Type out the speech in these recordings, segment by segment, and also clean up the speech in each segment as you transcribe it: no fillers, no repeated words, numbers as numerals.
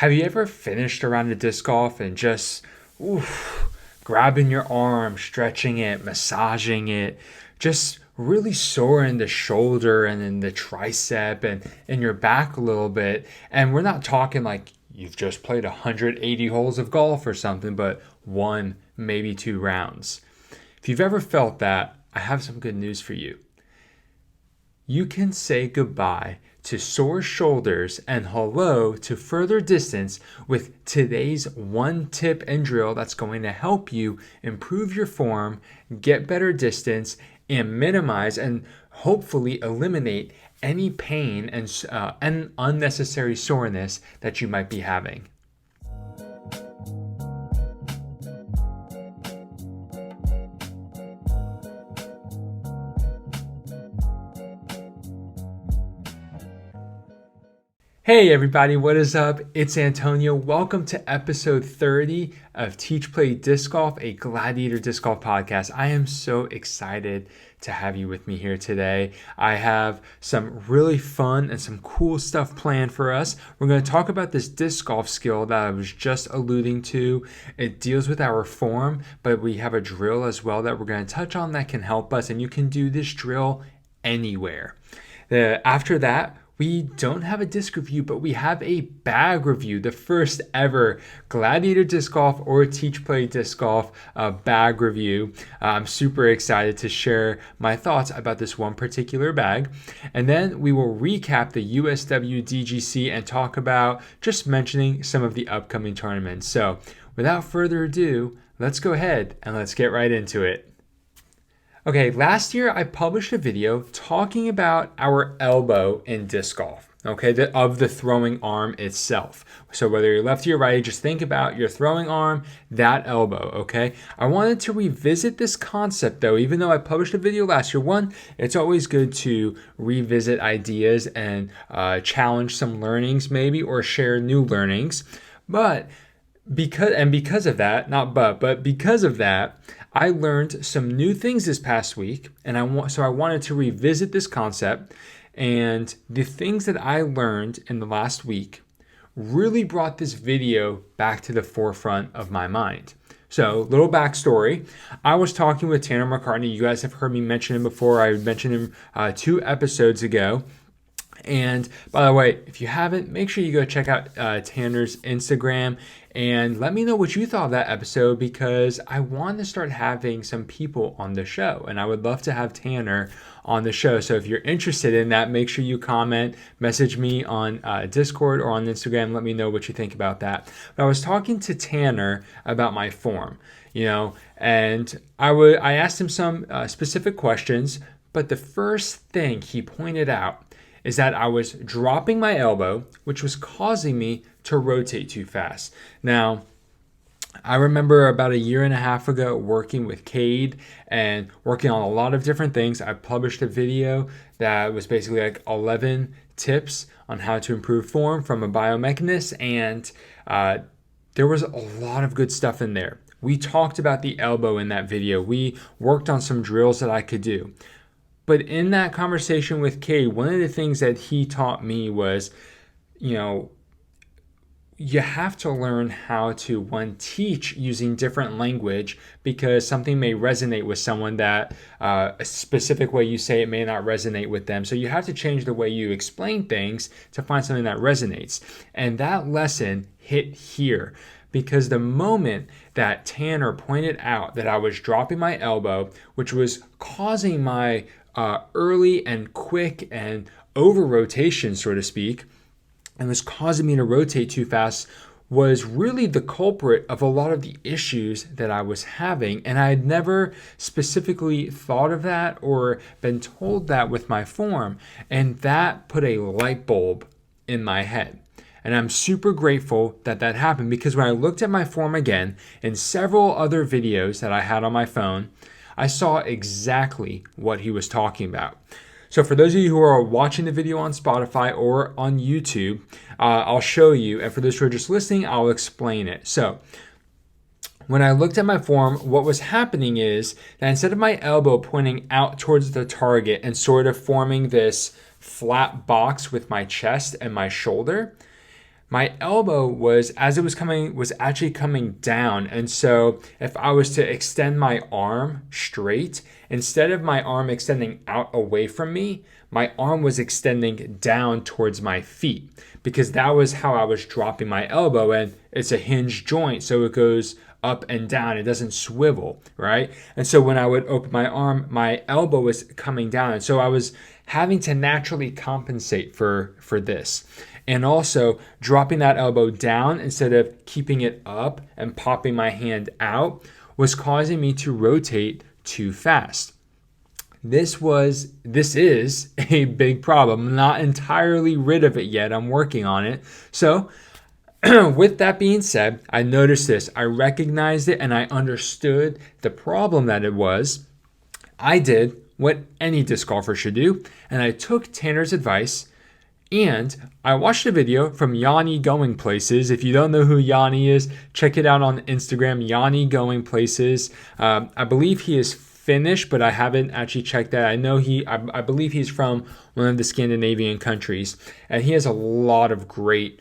Have you ever finished a round of disc golf and just grabbing your arm, stretching it, massaging it, just really sore in the shoulder and in the tricep and in your back a little bit? And we're not talking like you've just played 180 holes of golf or something, but one, maybe two rounds. If you've ever felt that, I have some good news for you. You can say goodbye to sore shoulders and hello to further distance with today's one tip and drill that's going to help you improve your form, get better distance, and minimize and hopefully eliminate any pain and unnecessary soreness that you might be having. Hey everybody, what is up? It's Antonio. Welcome to episode 30 of Teach Play Disc Golf, a Gladiator Disc Golf podcast. I am so excited to have you with me here today. I have some really fun and some cool stuff planned for us. We're going to talk about this disc golf skill that I was just alluding to. It deals with our form, but we have a drill as well that we're going to touch on that can help us, and you can do this drill anywhere. After that, we don't have a disc review, but we have a bag review, the first ever Gladiator Disc Golf or Teach Play Disc Golf bag review. I'm super excited to share my thoughts about this one particular bag. And then we will recap the USWDGC and talk about just mentioning some of the upcoming tournaments. So without further ado, let's go ahead and let's get right into it. Okay, last year I published a video talking about our elbow in disc golf, of the throwing arm itself. So whether you're lefty or righty, just think about your throwing arm, that elbow, okay? I wanted to revisit this concept though, even though I published a video last year. One, it's always good to revisit ideas and challenge some learnings maybe, or share new learnings. But because of that, I learned some new things this past week, and I wanted to revisit this concept. And the things that I learned in the last week really brought this video back to the forefront of my mind. So, little backstory. I was talking with Tanner McCartney. You guys have heard me mention him before. I mentioned him 2 episodes ago. And by the way, if you haven't, make sure you go check out Tanner's Instagram and let me know what you thought of that episode, because I want to start having some people on the show, and I would love to have Tanner on the show. So if you're interested in that, make sure you comment, message me on Discord or on Instagram. Let me know what you think about that. But I was talking to Tanner about my form, and I asked him some specific questions, but the first thing he pointed out is that I was dropping my elbow, which was causing me to rotate too fast. Now, I remember about 1.5 years ago working with Cade and working on a lot of different things. I published a video that was basically like 11 tips on how to improve form from a biomechanist, and there was a lot of good stuff in there. We talked about the elbow in that video. We worked on some drills that I could do. But in that conversation with Kay, one of the things that he taught me was, you have to learn how to, teach using different language, because something may resonate with someone that a specific way you say it may not resonate with them. So you have to change the way you explain things to find something that resonates. And that lesson hit here, because the moment that Tanner pointed out that I was dropping my elbow, which was causing my early and quick and over rotation, so to speak, and was causing me to rotate too fast, was really the culprit of a lot of the issues that I was having. And I had never specifically thought of that or been told that with my form. And that put a light bulb in my head. And I'm super grateful that that happened, because when I looked at my form again in several other videos that I had on my phone, I saw exactly what he was talking about. So for those of you who are watching the video on Spotify or on YouTube, I'll show you. And for those who are just listening, I'll explain it. So when I looked at my form, what was happening is that instead of my elbow pointing out towards the target and sort of forming this flat box with my chest and my shoulder, my elbow was, as it was coming, was actually coming down. And so if I was to extend my arm straight, instead of my arm extending out away from me, my arm was extending down towards my feet, because that was how I was dropping my elbow. And it's a hinge joint, so it goes up and down. It doesn't swivel, right? And so when I would open my arm, my elbow was coming down. And so I was having to naturally compensate for this. And also dropping that elbow down instead of keeping it up and popping my hand out was causing me to rotate too fast. This is a big problem. I'm not entirely rid of it yet. I'm working on it. So with that being said, I noticed this. I recognized it and I understood the problem that it was. I did what any disc golfer should do, and I took Tanner's advice and I watched a video from Yanni Going Places. If you don't know who Yanni is, check it out on Instagram, Yanni Going Places. I believe he is Finnish, but I haven't actually checked that. I believe he's from one of the Scandinavian countries, and he has a lot of great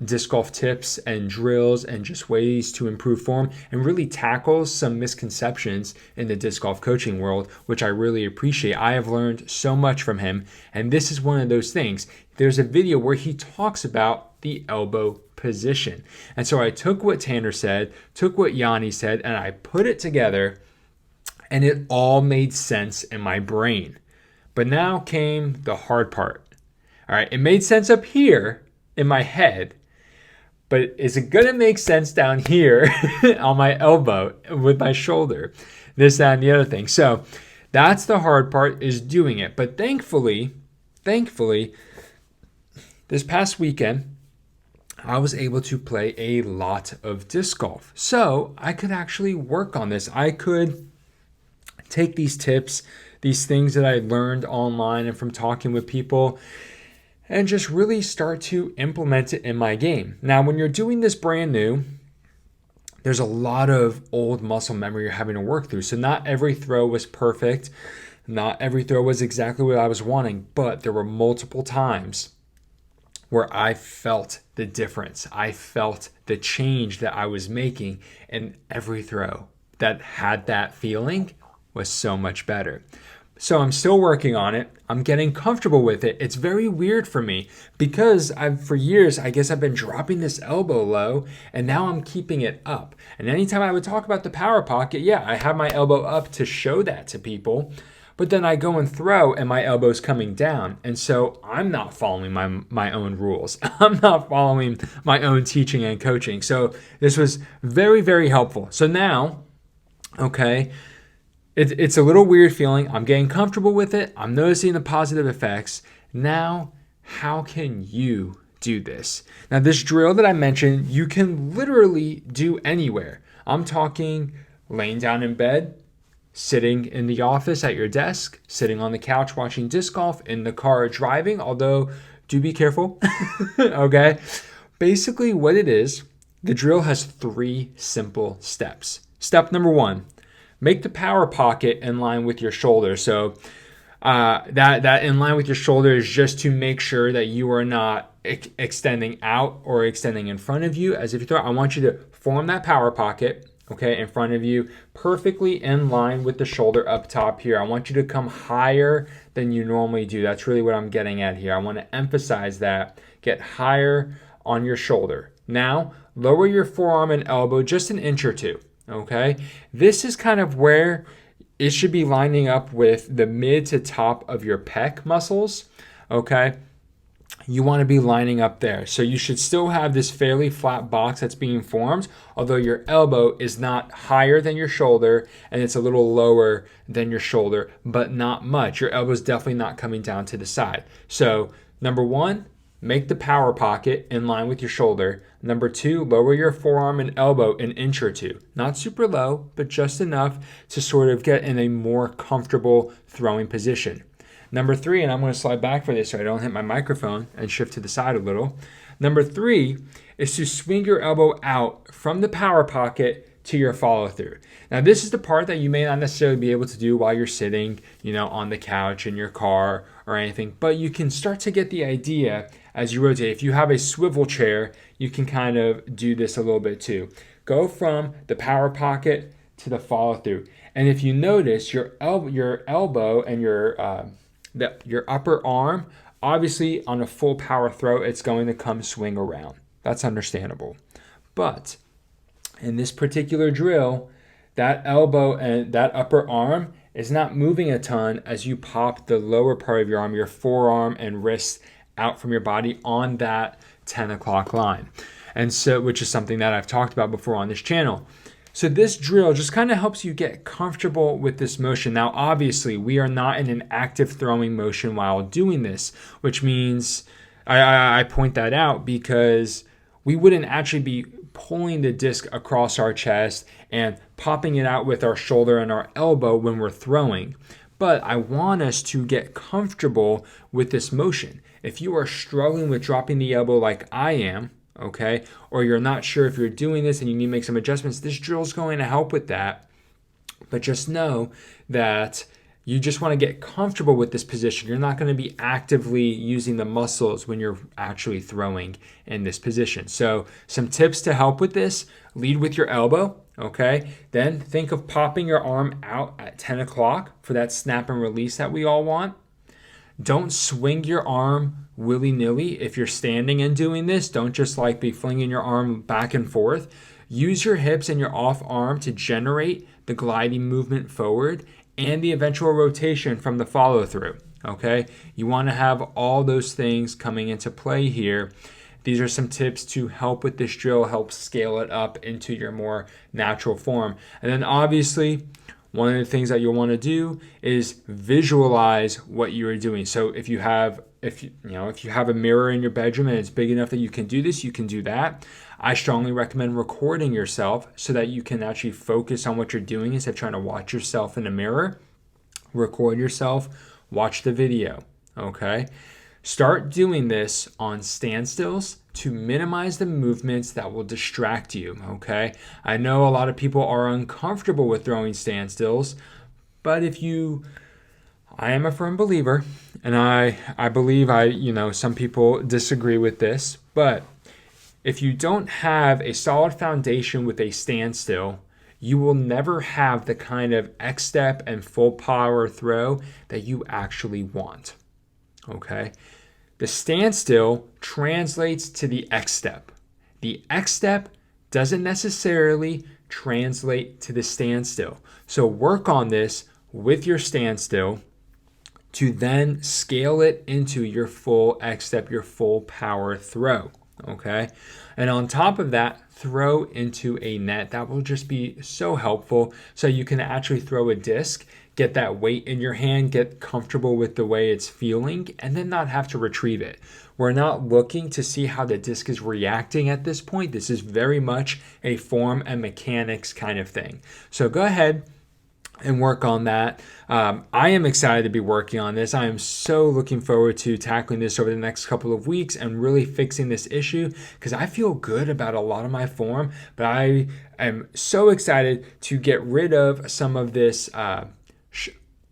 disc golf tips and drills and just ways to improve form, and really tackles some misconceptions in the disc golf coaching world, which I really appreciate. I have learned so much from him, and this is one of those things. There's a video where he talks about the elbow position. And so I took what Tanner said, took what Yanni said, and I put it together, and it all made sense in my brain. But now came the hard part. All right, it made sense up here in my head, but is it going to make sense down here on my elbow with my shoulder? This, that, and the other thing. So that's the hard part, is doing it. But thankfully, this past weekend, I was able to play a lot of disc golf. So I could actually work on this. I could take these tips, these things that I learned online and from talking with people, and just really start to implement it in my game. Now, when you're doing this brand new, there's a lot of old muscle memory you're having to work through. So not every throw was perfect. Not every throw was exactly what I was wanting, but there were multiple times where I felt the difference. I felt the change that I was making, and every throw that had that feeling was so much better. So I'm still working on it. I'm getting comfortable with it. It's very weird for me because for years, I guess I've been dropping this elbow low, and now I'm keeping it up. And anytime I would talk about the power pocket, yeah, I have my elbow up to show that to people, but then I go and throw and my elbow's coming down. And so I'm not following my own rules. I'm not following my own teaching and coaching. So this was very, very helpful. So now, okay, it's a little weird feeling. I'm getting comfortable with it. I'm noticing the positive effects. Now, how can you do this? Now, this drill that I mentioned, you can literally do anywhere. I'm talking laying down in bed, sitting in the office at your desk, sitting on the couch watching disc golf, in the car driving, although do be careful, okay? Basically what it is, the drill has 3 simple steps. Step number 1, make the power pocket in line with your shoulder. So that in line with your shoulder is just to make sure that you are not extending out or extending in front of you as if you throw. I want you to form that power pocket, okay, in front of you, perfectly in line with the shoulder up top here. I want you to come higher than you normally do. That's really what I'm getting at here. I want to emphasize that. Get higher on your shoulder. Now, lower your forearm and elbow just an inch or 2. Okay, this is kind of where it should be lining up with the mid to top of your pec muscles. Okay, you want to be lining up there. So you should still have this fairly flat box that's being formed, although your elbow is not higher than your shoulder and it's a little lower than your shoulder, but not much. Your elbow is definitely not coming down to the side. So number 1, make the power pocket in line with your shoulder. Number 2, lower your forearm and elbow an inch or 2. Not super low, but just enough to sort of get in a more comfortable throwing position. Number 3, and I'm going to slide back for this so I don't hit my microphone and shift to the side a little. Number 3 is to swing your elbow out from the power pocket to your follow through. Now, this is the part that you may not necessarily be able to do while you're sitting, on the couch in your car or anything, but you can start to get the idea as you rotate. If you have a swivel chair, you can kind of do this a little bit too. Go from the power pocket to the follow through. And if you notice, your elbow and your upper arm, obviously on a full power throw, it's going to come swing around. That's understandable. But in this particular drill, that elbow and that upper arm is not moving a ton as you pop the lower part of your arm, your forearm and wrist out from your body on that 10 o'clock line. And so, which is something that I've talked about before on this channel. So this drill just kind of helps you get comfortable with this motion. Now, obviously, we are not in an active throwing motion while doing this, which means I point that out because we wouldn't actually be pulling the disc across our chest and popping it out with our shoulder and our elbow when we're throwing. But I want us to get comfortable with this motion. If you are struggling with dropping the elbow like I am, okay, or you're not sure if you're doing this and you need to make some adjustments, this drill is going to help with that. But just know that you just want to get comfortable with this position. You're not going to be actively using the muscles when you're actually throwing in this position. So some tips to help with this: lead with your elbow, okay? Then think of popping your arm out at 10 o'clock for that snap and release that we all want. Don't swing your arm willy-nilly. If you're standing and doing this, don't just like be flinging your arm back and forth. Use your hips and your off arm to generate the gliding movement forward and the eventual rotation from the follow through, okay? You want to have all those things coming into play here. These are some tips to help with this drill, help scale it up into your more natural form. And then obviously, one of the things that you'll want to do is visualize what you are doing. So if you have a mirror in your bedroom and it's big enough that you can do this, you can do that. I strongly recommend recording yourself so that you can actually focus on what you're doing instead of trying to watch yourself in a mirror. Record yourself, watch the video, okay? Start doing this on standstills to minimize the movements that will distract you, okay? I know a lot of people are uncomfortable with throwing standstills, but I am a firm believer, and I believe some people disagree with this, but if you don't have a solid foundation with a standstill, you will never have the kind of X step and full power throw that you actually want, okay? The standstill translates to the X step. The X step doesn't necessarily translate to the standstill. So work on this with your standstill to then scale it into your full X step, your full power throw, okay? And on top of that, throw into a net. That will just be so helpful so you can actually throw a disc, get that weight in your hand, get comfortable with the way it's feeling, and then not have to retrieve it. We're not looking to see how the disc is reacting at this point. This is very much a form and mechanics kind of thing. So go ahead and work on that. I am excited to be working on this. I am so looking forward to tackling this over the next couple of weeks and really fixing this issue because I feel good about a lot of my form, but I am so excited to get rid of some of this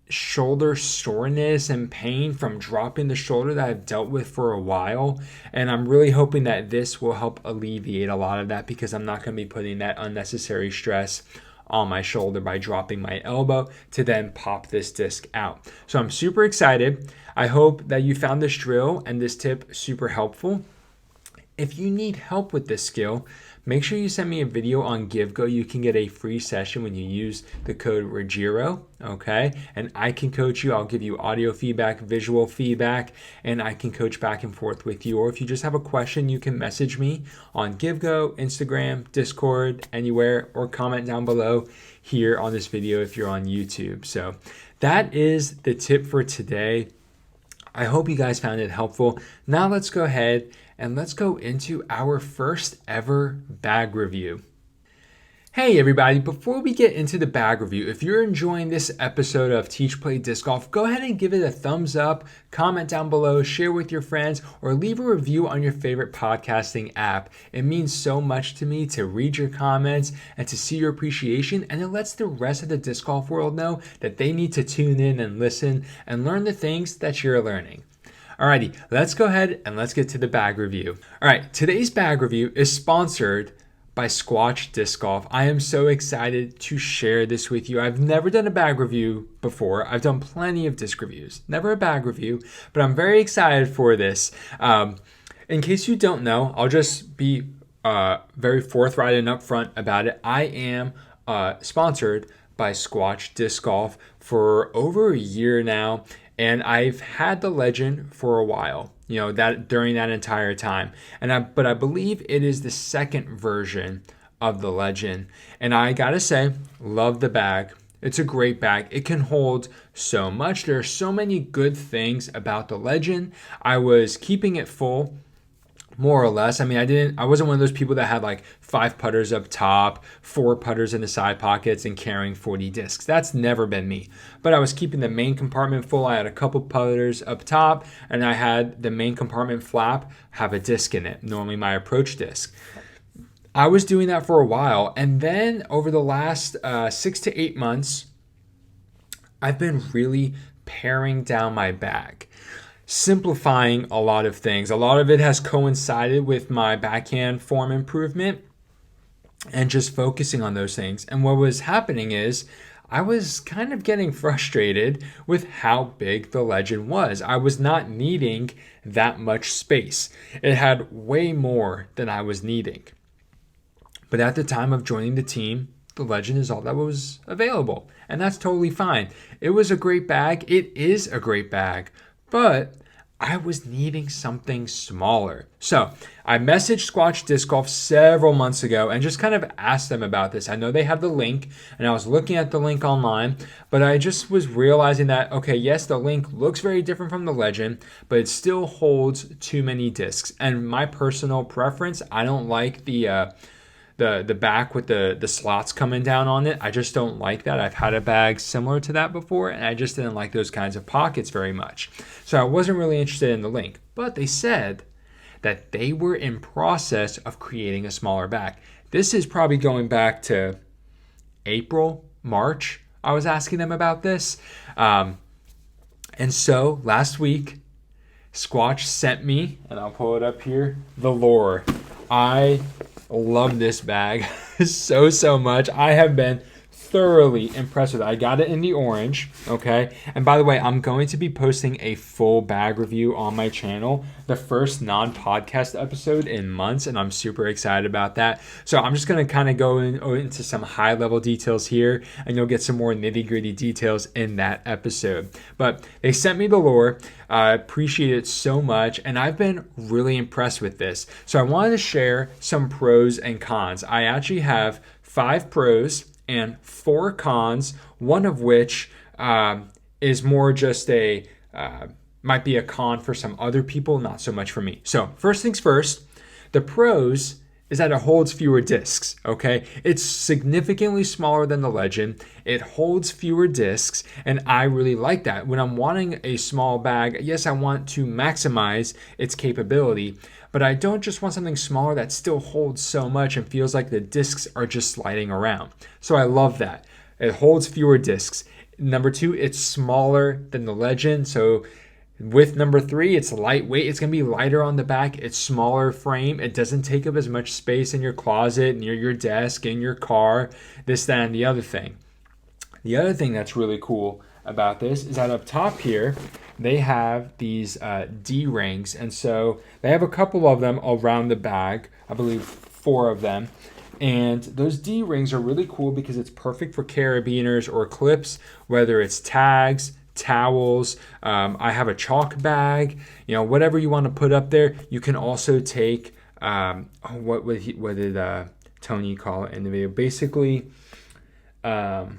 shoulder soreness and pain from dropping the shoulder that I've dealt with for a while. And I'm really hoping that this will help alleviate a lot of that because I'm not going to be putting that unnecessary stress on my shoulder by dropping my elbow to then pop this disc out. So I'm super excited. I hope that you found this drill and this tip super helpful. If you need help with this skill, make sure you send me a video on GiveGo. You can get a free session when you use the code ROGERO, okay? And I can coach you. I'll give you audio feedback, visual feedback, and I can coach back and forth with you. Or if you just have a question, you can message me on GiveGo, Instagram, Discord, anywhere, or comment down below here on this video if you're on YouTube. So that is the tip for today. I hope you guys found it helpful. Now let's go ahead and let's go into our first ever bag review. Hey everybody, before we get into the bag review, if you're enjoying this episode of Teach Play Disc Golf, go ahead and give it a thumbs up, comment down below, share with your friends, or leave a review on your favorite podcasting app. It means so much to me to read your comments and to see your appreciation, and it lets the rest of the disc golf world know that they need to tune in and listen and learn the things that you're learning. Alrighty, let's go ahead and let's get to the bag review. All right, today's bag review is sponsored by Squatch Disc Golf. I am so excited to share this with you. I've never done a bag review before. I've done plenty of disc reviews, never a bag review, but I'm very excited for this. In case you don't know, I'll just be very forthright and upfront about it. I am sponsored by Squatch Disc Golf for over a year now, and I've had the Legend for a while. That during that entire time, but I believe it is the second version of the Legend, and I gotta say, love the bag. It's a great bag. It can hold so much. There are so many good things about the Legend. I was keeping it full, more or less. I mean, I wasn't one of those people that had like 5 putters up top, 4 putters in the side pockets, and carrying 40 discs. That's never been me. But I was keeping the main compartment full. I had a couple putters up top, and I had the main compartment flap have a disc in it, normally my approach disc. I was doing that for a while, and then over the last 6 to 8 months, I've been really paring down my bag, simplifying a lot of things. A lot of it has coincided with my backhand form improvement and just focusing on those things. And what was happening is I was kind of getting frustrated with how big the Legend was. I was not needing that much space. It had way more than I was needing. But at the time of joining the team, the Legend is all that was available. And that's totally fine. It was a great bag. It is a great bag. But I was needing something smaller. So I messaged Squatch Disc Golf several months ago and just kind of asked them about this. I know they have the link, and I was looking at the link online, but I just was realizing that, okay, yes, the link looks very different from the Legend, but it still holds too many discs. And my personal preference, I don't like the back with the slots coming down on it. I just don't like that. I've had a bag similar to that before, and I just didn't like those kinds of pockets very much. So I wasn't really interested in the link. But they said that they were in process of creating a smaller bag. This is probably going back to April, March. I was asking them about this. And so last week, Squatch sent me, and I'll pull it up here, the lure. I love this bag so much. I have been thoroughly impressed with it. I got it in the orange, okay? And by the way, I'm going to be posting a full bag review on my channel, the first non-podcast episode in months, and I'm super excited about that. So I'm just going to kind of go into some high-level details here, and you'll get some more nitty-gritty details in that episode. But they sent me the lure. I appreciate it so much, and I've been really impressed with this. So I wanted to share some pros and cons. I actually have 5 pros and 4 cons, one of which is more just might be a con for some other people, not so much for me. So first things first, the pros is that it holds fewer discs, okay? It's significantly smaller than the Legend. It holds fewer discs, and I really like that. When I'm wanting a small bag, yes, I want to maximize its capability, but I don't just want something smaller that still holds so much and feels like the discs are just sliding around. So I love that. It holds fewer discs. Number 2, it's smaller than the Legend. So with number 3, it's lightweight. It's going to be lighter on the back. It's smaller frame. It doesn't take up as much space in your closet, near your desk, in your car, this, that, and the other thing. The other thing that's really cool about this is that up top here, they have these D-rings. And so they have a couple of them around the bag, I believe 4 of them. And those D-rings are really cool because it's perfect for carabiners or clips, whether it's tags, towels. I have a chalk bag, whatever you want to put up there. You can also take, what did Tony call it in the video? Basically, like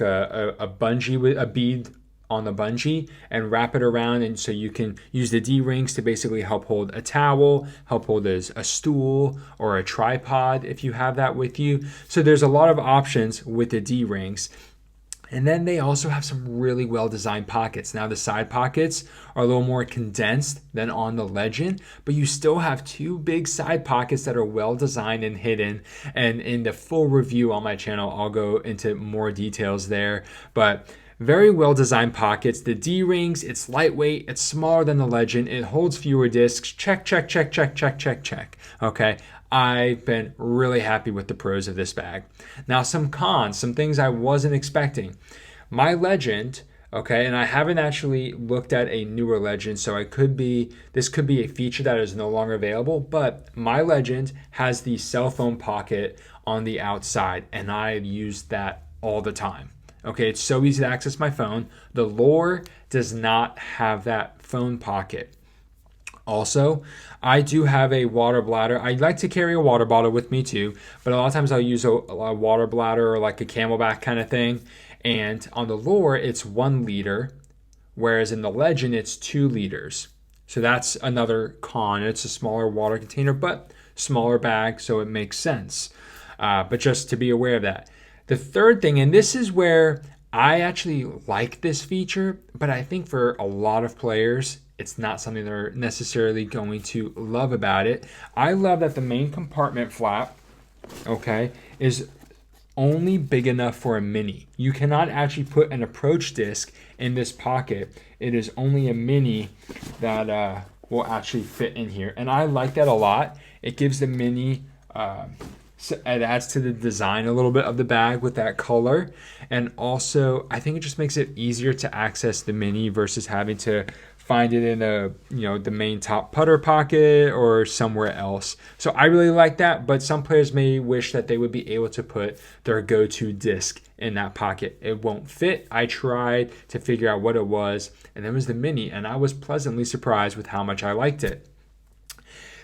a bungee with a bead on the bungee and wrap it around, and so you can use the D-rings to basically help hold a towel, help hold a stool or a tripod if you have that with you. So there's a lot of options with the D-rings. And then they also have some really well-designed pockets. Now the side pockets are a little more condensed than on the Legend, but you still have 2 big side pockets that are well-designed and hidden. And in the full review on my channel, I'll go into more details there. But Very well designed pockets. The D-rings, it's lightweight, it's smaller than the Legend, it holds fewer discs. Check, check, check, check, check, check, check. Okay, I've been really happy with the pros of this bag. Now some cons, some things I wasn't expecting. My Legend, okay, and I haven't actually looked at a newer Legend, so this could be a feature that is no longer available, but my Legend has the cell phone pocket on the outside, and I use that all the time. Okay, it's so easy to access my phone. The Lure does not have that phone pocket. Also, I do have a water bladder. I like to carry a water bottle with me too, but a lot of times I'll use a water bladder or like a Camelback kind of thing. And on the Lure, it's 1 liter, whereas in the Legend, it's 2 liters. So that's another con. It's a smaller water container, but smaller bag, so it makes sense. But just to be aware of that. The third thing, and this is where I actually like this feature, but I think for a lot of players, it's not something they're necessarily going to love about it. I love that the main compartment flap, okay, is only big enough for a mini. You cannot actually put an approach disc in this pocket. It is only a mini that will actually fit in here. And I like that a lot. It gives the mini... So it adds to the design a little bit of the bag with that color. And also, I think it just makes it easier to access the mini versus having to find it in the main top putter pocket or somewhere else. So I really like that, but some players may wish that they would be able to put their go-to disc in that pocket. It won't fit. I tried to figure out what it was, and it was the mini, and I was pleasantly surprised with how much I liked it.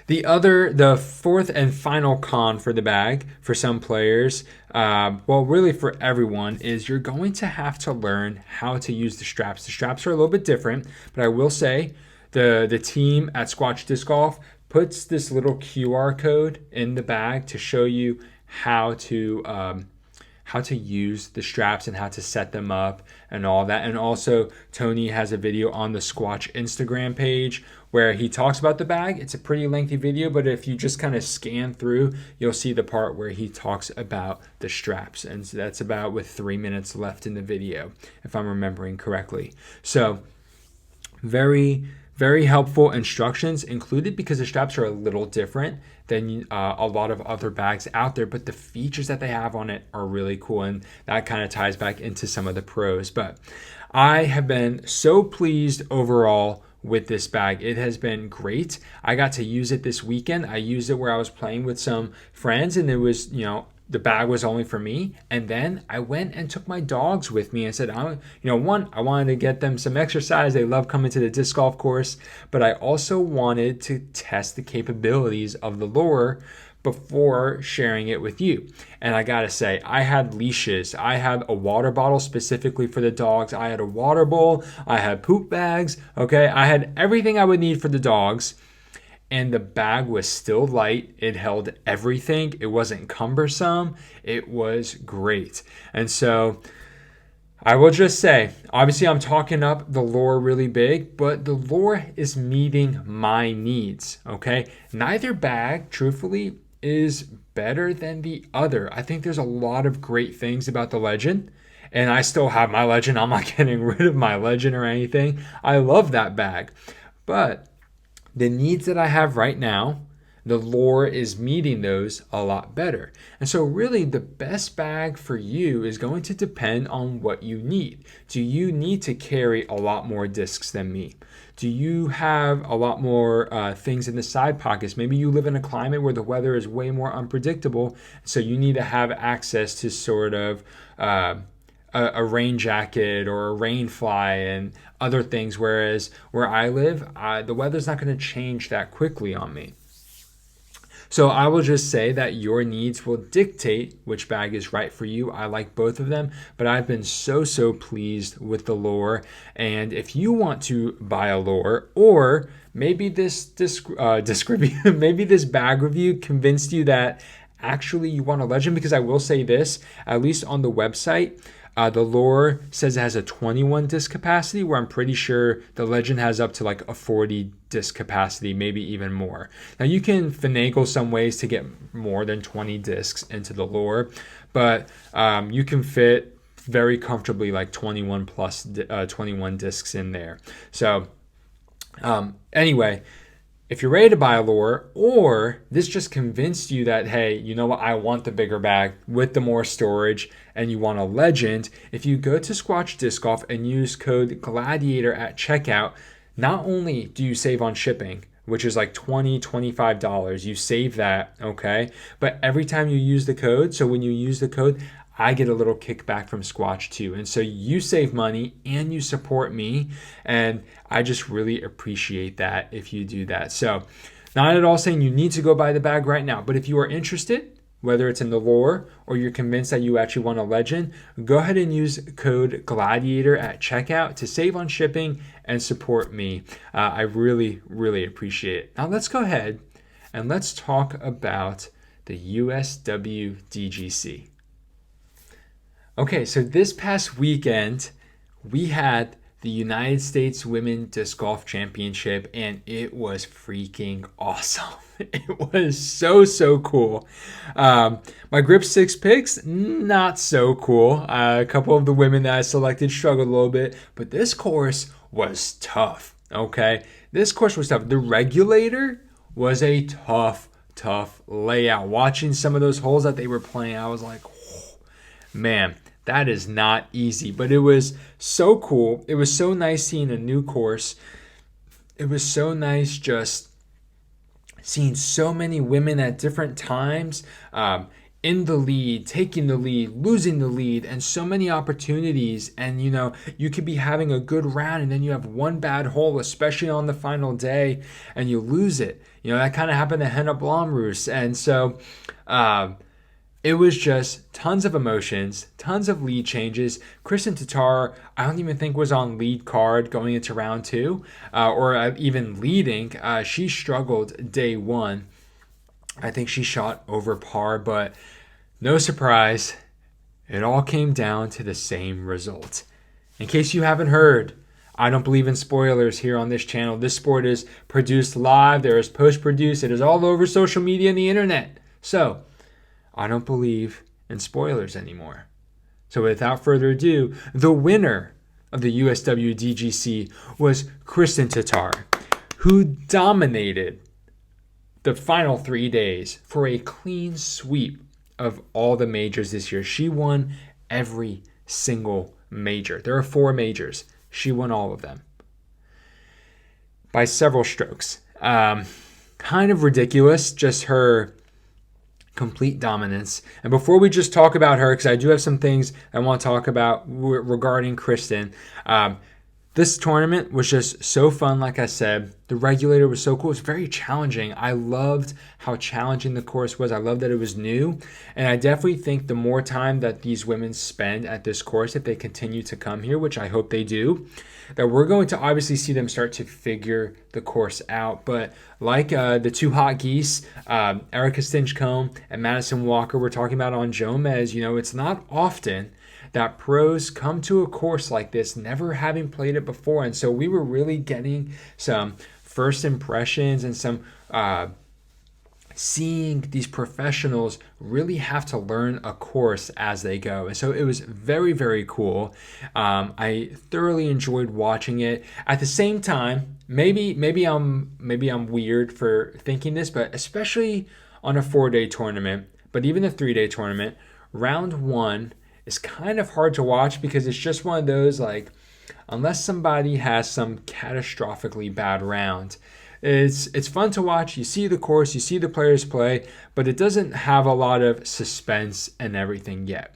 The fourth and final con for the bag for some players, really for everyone, is you're going to have to learn how to use the straps. The straps are a little bit different, but I will say the team at Squatch Disc Golf puts this little QR code in the bag to show you how to use the straps and how to set them up and all that. And also, Tony has a video on the Squatch Instagram page where he talks about the bag. It's a pretty lengthy video, but if you just kind of scan through, you'll see the part where he talks about the straps. And so that's about with 3 minutes left in the video, if I'm remembering correctly. So very, very helpful instructions included because the straps are a little different than a lot of other bags out there, but the features that they have on it are really cool, and that kind of ties back into some of the pros. But I have been so pleased overall with this bag. It has been great. I got to use it this weekend. I used it where I was playing with some friends, and it was, the bag was only for me. And then I went and took my dogs with me and said, I wanted to get them some exercise. They love coming to the disc golf course, but I also wanted to test the capabilities of the Lure before sharing it with you. And I gotta say, I had leashes. I had a water bottle specifically for the dogs. I had a water bowl. I had poop bags. Okay, I had everything I would need for the dogs. And the bag was still light. It held everything. It wasn't cumbersome. It was great. And so I will just say, obviously I'm talking up the Lure really big, but the Lure is meeting my needs, okay? Neither bag, truthfully, is better than the other. I think there's a lot of great things about the Legend, and I still have my Legend. I'm not getting rid of my Legend or anything. I love that bag. But the needs that I have right now, the Lure is meeting those a lot better. And so really the best bag for you is going to depend on what you need. Do you need to carry a lot more discs than me? Do you have a lot more things in the side pockets? Maybe you live in a climate where the weather is way more unpredictable, so you need to have access to sort of a rain jacket or a rain fly and other things, whereas where I live, the weather's not going to change that quickly on me. So I will just say that your needs will dictate which bag is right for you. I like both of them, but I've been so pleased with the Lure. And if you want to buy a Lure, or maybe this maybe this bag review convinced you that actually you want a Legend, because I will say this, at least on the website, the Lure says it has a 21 disc capacity, where I'm pretty sure the Legend has up to like a 40 disc capacity, maybe even more. Now you can finagle some ways to get more than 20 discs into the Lure, but you can fit very comfortably like 21 plus 21 discs in there. So anyway, if you're ready to buy a lure, or this just convinced you that, hey, you know what, I want the bigger bag with the more storage and you want a Legend, if you go to Squatch Disc Golf and use code GLADIATOR at checkout, not only do you save on shipping, which is like $20, $25, you save that, okay? But every time you use the code, so when you use the code, I get a little kickback from Squatch too. And so you save money and you support me. And I just really appreciate that if you do that. So not at all saying you need to go buy the bag right now, but if you are interested, whether it's in the lure or you're convinced that you actually want a Legend, go ahead and use code GLADIATOR at checkout to save on shipping and support me. I really, really appreciate it. Now let's go ahead and let's talk about the USWDGC. Okay, so this past weekend, we had the United States Women Disc Golf Championship, and it was freaking awesome. It was so cool. My Grip 6 picks, not so cool. A couple of the women that I selected struggled a little bit, but this course was tough, okay? This course was tough. The regulator was a tough layout. Watching some of those holes that they were playing, I was like, oh, man, that is not easy, but it was so cool. It was so nice seeing a new course. It was so nice just seeing so many women at different times in the lead, taking the lead, losing the lead, and so many opportunities. And, you know, you could be having a good round and then you have one bad hole, especially on the final day, and you lose it. You know, that kind of happened to Henna Blomroos. And so, it was just tons of emotions, tons of lead changes. Kristen Tatar, I don't even think was on lead card going into round two or even leading. She struggled day one. I think she shot over par, but no surprise, it all came down to the same result. In case you haven't heard, I don't believe in spoilers here on this channel. This sport is produced live. There is post-produced. It is all over social media and the internet. So I don't believe in spoilers anymore. So without further ado, the winner of the USWDGC was Kristen Tatar, who dominated the final 3 days for a clean sweep of all the majors this year. She won every single major. There are 4 majors. She won all of them by several strokes. Kind of ridiculous, just her complete dominance. And before we just talk about her, because I do have some things I want to talk about regarding Kristen, this tournament was just so fun. Like I said, the regulator was so cool. It's very challenging. I loved how challenging the course was. I loved that it was new. And I definitely think the more time that these women spend at this course, if they continue to come here, which I hope they do, that we're going to obviously see them start to figure the course out. But like the 2 hot geese, Erica Stinchcombe and Madison Walker, we're talking about on Jomez, you know, it's not often that pros come to a course like this, never having played it before. And so we were really getting some first impressions and some seeing these professionals really have to learn a course as they go. And so it was very cool. I thoroughly enjoyed watching it. At the same time, maybe I'm weird for thinking this, but especially on a 4-day tournament, but even a 3-day tournament, round 1 is kind of hard to watch because it's just one of those, like, unless somebody has some catastrophically bad round, it's fun to watch. You see the course, you see the players play, but it doesn't have a lot of suspense and everything yet.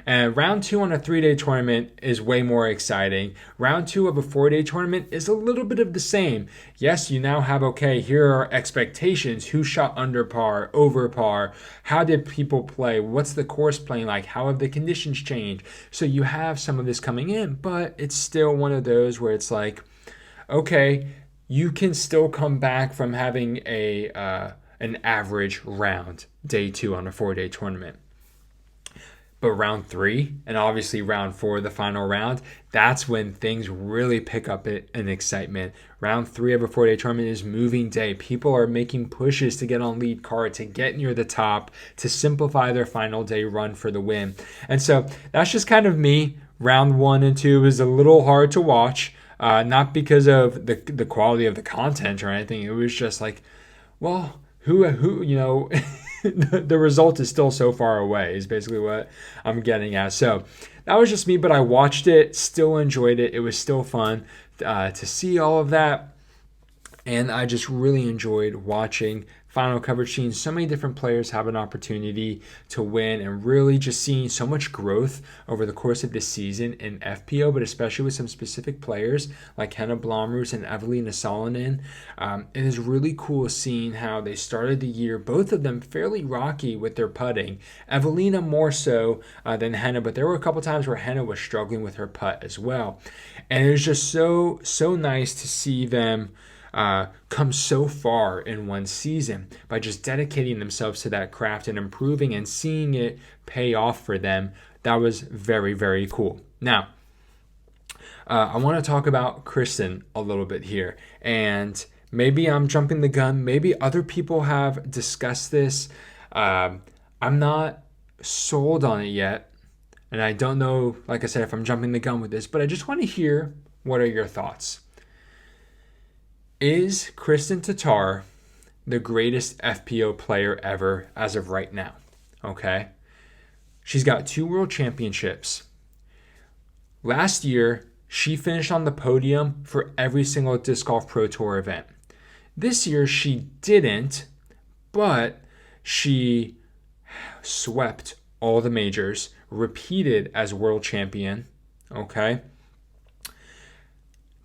And round 2 on a 3-day tournament is way more exciting. Round 2 of a 4-day tournament is a little bit of the same. Yes, you now have, okay, here are expectations. Who shot under par, over par? How did people play? What's the course playing like? How have the conditions changed? So you have some of this coming in, but it's still one of those where it's like, okay, you can still come back from having an average round day 2 on a 4-day tournament. But round 3 and obviously round 4, the final round, that's when things really pick up in excitement. Round 3 of a 4-day tournament is moving day. People are making pushes to get on lead card, to get near the top, to simplify their final day run for the win. And so that's just kind of me. Round 1 and 2 is a little hard to watch, not because of the quality of the content or anything. It was just like, well, who the result is still so far away is basically what I'm getting at. So that was just me, but I watched it, still enjoyed it. It was still fun to see all of that. And I just really enjoyed watching final coverage, seeing so many different players have an opportunity to win, and really just seeing so much growth over the course of this season in FPO, but especially with some specific players like Henna Blomroos and Evelina Salonen. It is really cool seeing how they started the year, both of them fairly rocky with their putting. Evelina more so than Henna, but there were a couple times where Henna was struggling with her putt as well. And it was just so nice to see them come so far in one season by just dedicating themselves to that craft and improving and seeing it pay off for them. That was very, very cool. Now, I want to talk about Kristen a little bit here, and maybe I'm jumping the gun. Maybe other people have discussed this. I'm not sold on it yet, and I don't know, like I said, if I'm jumping the gun with this, but I just want to hear, what are your thoughts? Is Kristen Tatar the greatest FPO player ever as of right now? Okay. She's got 2 world championships. Last year, she finished on the podium for every single Disc Golf Pro Tour event. This year, she didn't, but she swept all the majors, repeated as world champion. Okay.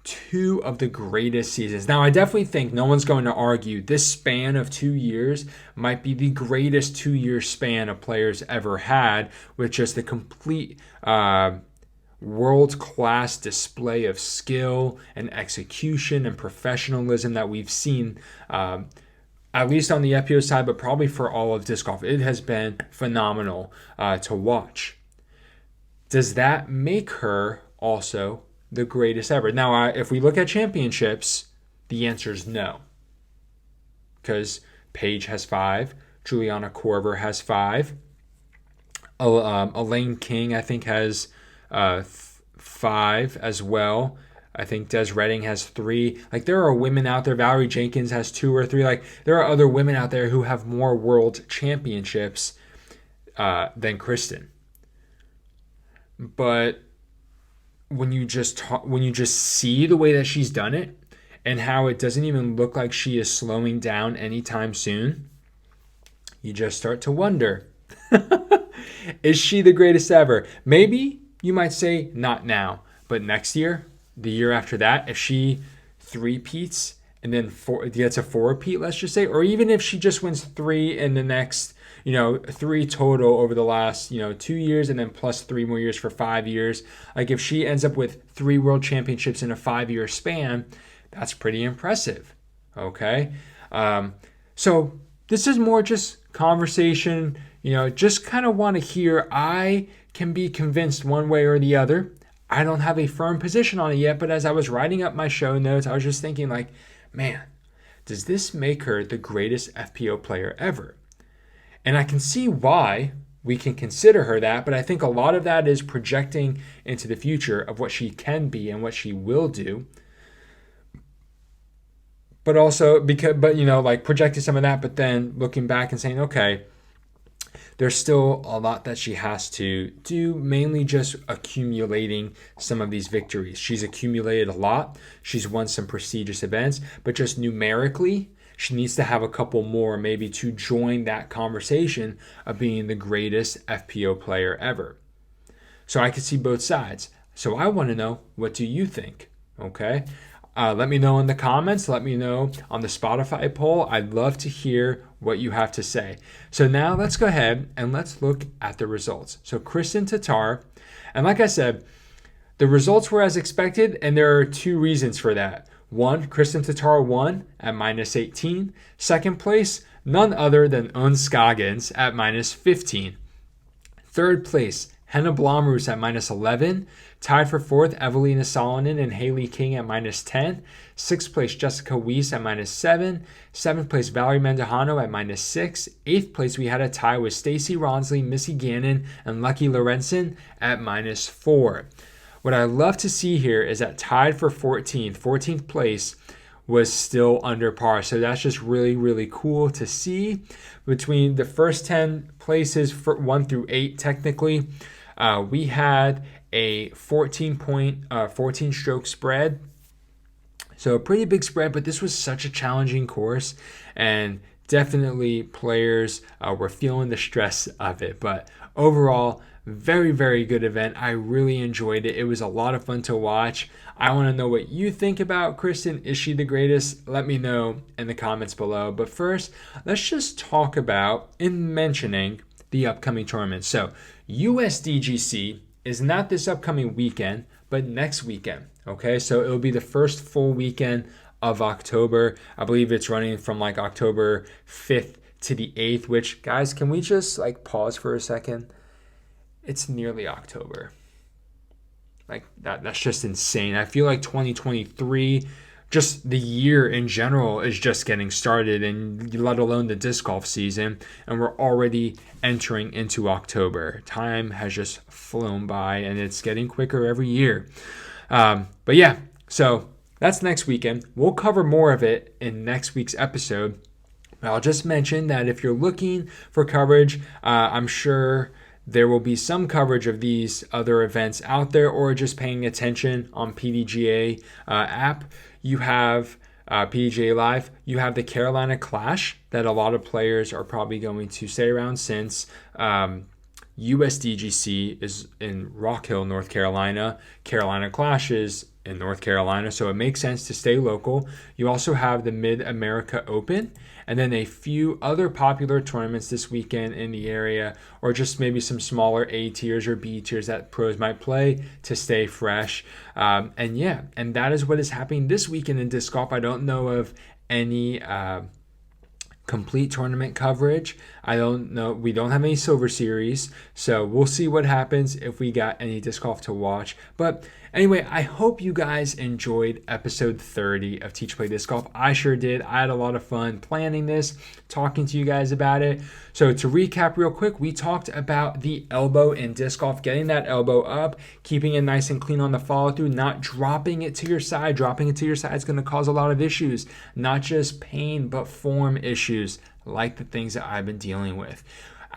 2 of the greatest seasons. Now, I definitely think no one's going to argue this span of 2 years might be the greatest 2-year span a player's ever had, with just the complete world-class display of skill and execution and professionalism that we've seen, at least on the FPO side, but probably for all of disc golf. It has been phenomenal to watch. Does that make her also the greatest ever? Now, if we look at championships, the answer is no. Because Paige has 5, Juliana Korver has 5, Elaine King, I think, has 5 as well. I think Des Redding has 3. Like, there are women out there. Valerie Jenkins has 2 or 3. Like, there are other women out there who have more world championships than Kristen. But when you just see the way that she's done it and how it doesn't even look like she is slowing down anytime soon, you just start to wonder, is she the greatest ever? Maybe you might say not now, but next year, the year after that, if she 3-peats and then gets a 4-peat, let's just say, or even if she just wins 3 in the next, 3 total over the last, 2 years, and then plus 3 more years for 5 years. Like, if she ends up with 3 world championships in a 5-year span, that's pretty impressive. Okay. So this is more just conversation, just kind of want to hear. I can be convinced one way or the other. I don't have a firm position on it yet, but as I was writing up my show notes, I was just thinking, like, man, does this make her the greatest FPO player ever? And I can see why we can consider her that, but I think a lot of that is projecting into the future of what she can be and what she will do. But also projecting some of that, but then looking back and saying, okay, there's still a lot that she has to do, mainly just accumulating some of these victories. She's accumulated a lot. She's won some prestigious events, but just numerically, she needs to have a couple more maybe to join that conversation of being the greatest FPO player ever. So I can see both sides. So I want to know, what do you think? Okay. Let me know in the comments. Let me know on the Spotify poll. I'd love to hear what you have to say. So now let's go ahead and let's look at the results. So Kristen Tatar, and like I said, the results were as expected, and there are 2 reasons for that. One, Kristen Tatar won at -18. Second place, none other than Uns Scoggins at -15. Third place, Henna Blomroos at -11. Tied for fourth, Evelina Salonen and Haley King at -10. Sixth place, Jessica Weiss at -7. Seventh place, Valerie Mendojano at -6. Eighth place, we had a tie with Stacy Ronsley, Missy Gannon, and Lucky Lorenzen at -4. What I love to see here is that tied for 14th place was still under par. So that's just really, really cool to see. Between the first 10 places, 1 through 8 technically, we had a 14 stroke spread. So a pretty big spread, but this was such a challenging course, and definitely players were feeling the stress of it. But overall, very, very good event. I really enjoyed it. It was a lot of fun to watch. I want to know what you think about Kristen. Is she the greatest? Let me know in the comments below. But first, let's just talk about and mentioning the upcoming tournament. So USDGC is not this upcoming weekend, but next weekend. Okay, so it'll be the first full weekend of October. I believe it's running from like October 5th to the 8th, which, guys, can we just like pause for a second? It's nearly October. Like that's just insane. I feel like 2023, just the year in general, is just getting started, and let alone the disc golf season, and we're already entering into October. Time has just flown by, and it's getting quicker every year. But yeah, so that's next weekend. We'll cover more of it in next week's episode. I'll just mention that if you're looking for coverage, I'm sure there will be some coverage of these other events out there, or just paying attention on PDGA app. You have PDGA Live. You have the Carolina Clash that a lot of players are probably going to stay around, since USDGC is in Rock Hill, North Carolina. Carolina Clash is in North Carolina, so it makes sense to stay local. You also have the Mid-America Open, and then a few other popular tournaments this weekend in the area, or just maybe some smaller A tiers or B tiers that pros might play to stay fresh. And that is what is happening this weekend in disc golf. I don't know of any complete tournament coverage. I don't know. We don't have any Silver Series, so we'll see what happens if we got any disc golf to watch. But anyway, I hope you guys enjoyed episode 30 of Teach Play Disc Golf. I sure did. I had a lot of fun planning this, talking to you guys about it. So to recap real quick, we talked about the elbow in disc golf, getting that elbow up, keeping it nice and clean on the follow through, not dropping it to your side. Dropping it to your side is going to cause a lot of issues, not just pain, but form issues, like the things that I've been dealing with.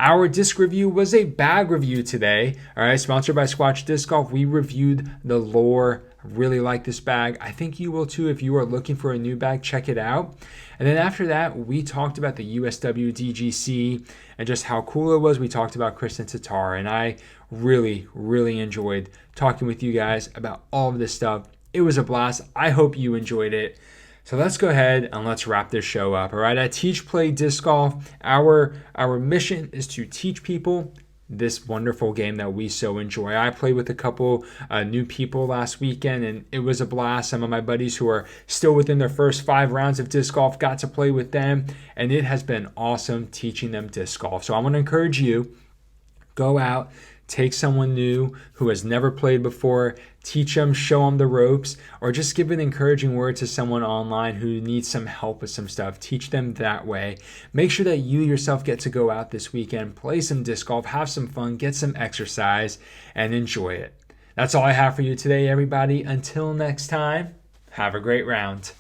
Our disc review was a bag review today. All right, sponsored by Squatch Disc Golf. We reviewed the Lure. Really like this bag. I think you will too. If you are looking for a new bag, check it out. And then after that, we talked about the USWDGC and just how cool it was. We talked about Kristen Tatar, and I really, really enjoyed talking with you guys about all of this stuff. It was a blast. I hope you enjoyed it. So let's go ahead and let's wrap this show up. All right, at Teach Play Disc Golf, our mission is to teach people this wonderful game that we so enjoy. I played with a couple new people last weekend, and it was a blast. Some of my buddies who are still within their first 5 rounds of disc golf got to play with them, and it has been awesome teaching them disc golf. So I want to encourage you, go out, take someone new who has never played before, teach them, show them the ropes, or just give an encouraging word to someone online who needs some help with some stuff. Teach them that way. Make sure that you yourself get to go out this weekend, play some disc golf, have some fun, get some exercise, and enjoy it. That's all I have for you today, everybody. Until next time, have a great round.